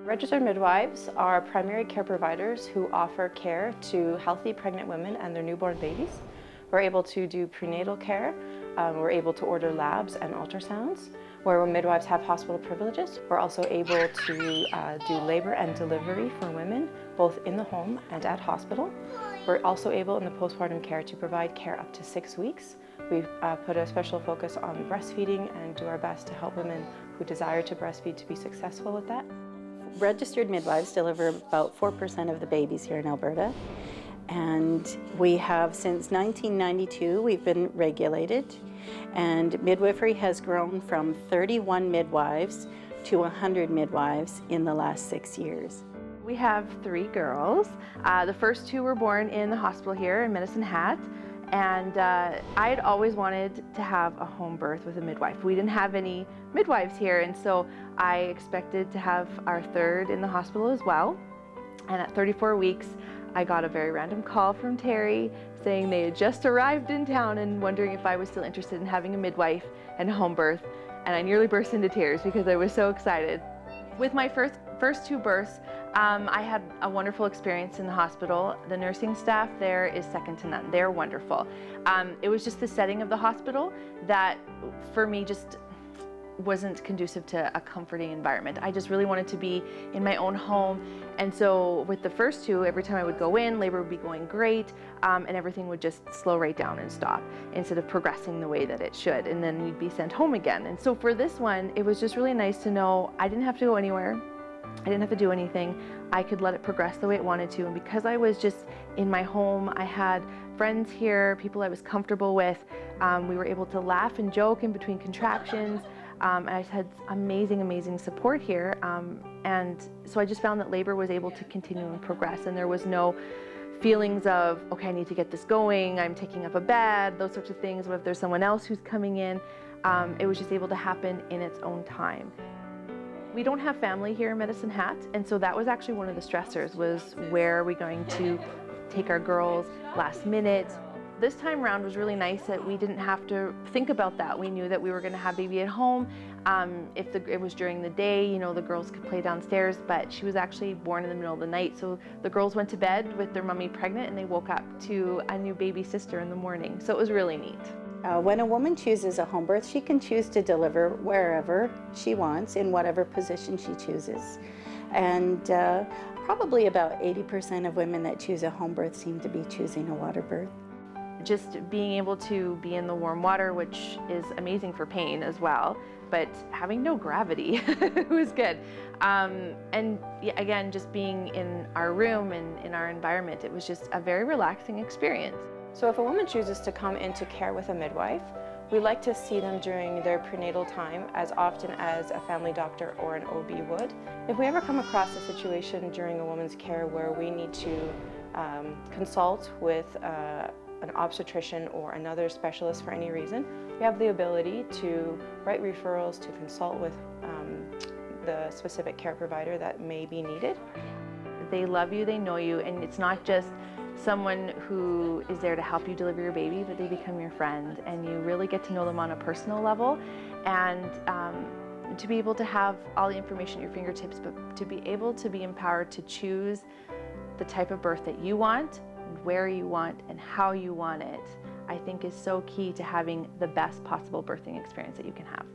Registered midwives are primary care providers who offer care to healthy pregnant women and their newborn babies. We're able to do prenatal care. We're able to order labs and ultrasounds. Where midwives have hospital privileges, we're also able to do labor and delivery for women, both in the home and at hospital. We're also able in the postpartum care to provide care up to 6 weeks. We've put a special focus on breastfeeding and do our best to help women who desire to breastfeed to be successful with that. Registered midwives deliver about 4% of the babies here in Alberta. And we have, since 1992, we've been regulated. And midwifery has grown from 31 midwives to 100 midwives in the last 6 years. We have 3 girls. The first 2 were born in the hospital here in Medicine Hat. And I had always wanted to have a home birth with a midwife. We didn't have any midwives here, and so I expected to have our 3rd in the hospital as well. And at 34 weeks, I got a very random call from Terry saying they had just arrived in town and wondering if I was still interested in having a midwife and a home birth. And I nearly burst into tears because I was so excited. With my first 2 births, I had a wonderful experience in the hospital. The nursing staff there is second to none. They're wonderful. It was just the setting of the hospital that, for me, just wasn't conducive to a comforting environment. I just really wanted to be in my own home. And so with the first 2, every time I would go in, labor would be going great, and everything would just slow right down and stop instead of progressing the way that it should. And then we'd be sent home again. And so for this one, it was just really nice to know I didn't have to go anywhere. I didn't have to do anything. I could let it progress the way it wanted to. And because I was just in my home, I had friends here, people I was comfortable with. We were able to laugh and joke in between contractions. I had amazing support here. And so I just found that labor was able to continue and progress. And there was no feelings of, okay, I need to get this going, I'm taking up a bed, those sorts of things. What if there's someone else who's coming in? It was just able to happen in its own time. We don't have family here in Medicine Hat, and so that was actually one of the stressors, was where are we going to take our girls last minute. This time around was really nice that we didn't have to think about that. We knew that we were going to have baby at home. If it was during the day, you know, the girls could play downstairs, but she was actually born in the middle of the night, so the girls went to bed with their mummy pregnant and they woke up to a new baby sister in the morning. So it was really neat. When a woman chooses a home birth, she can choose to deliver wherever she wants, in whatever position she chooses. And probably about 80% of women that choose a home birth seem to be choosing a water birth. Just being able to be in the warm water, which is amazing for pain as well, but having no gravity was good. And again, just being in our room and in our environment, it was just a very relaxing experience. So if a woman chooses to come into care with a midwife, we like to see them during their prenatal time as often as a family doctor or an OB would. If we ever come across a situation during a woman's care where we need to consult with an obstetrician or another specialist for any reason, we have the ability to write referrals to consult with the specific care provider that may be needed. They love you, they know you, and it's not just someone who is there to help you deliver your baby, but they become your friend, and you really get to know them on a personal level. And to be able to have all the information at your fingertips, but to be able to be empowered to choose the type of birth that you want, where you want, and how you want it, I think is so key to having the best possible birthing experience that you can have.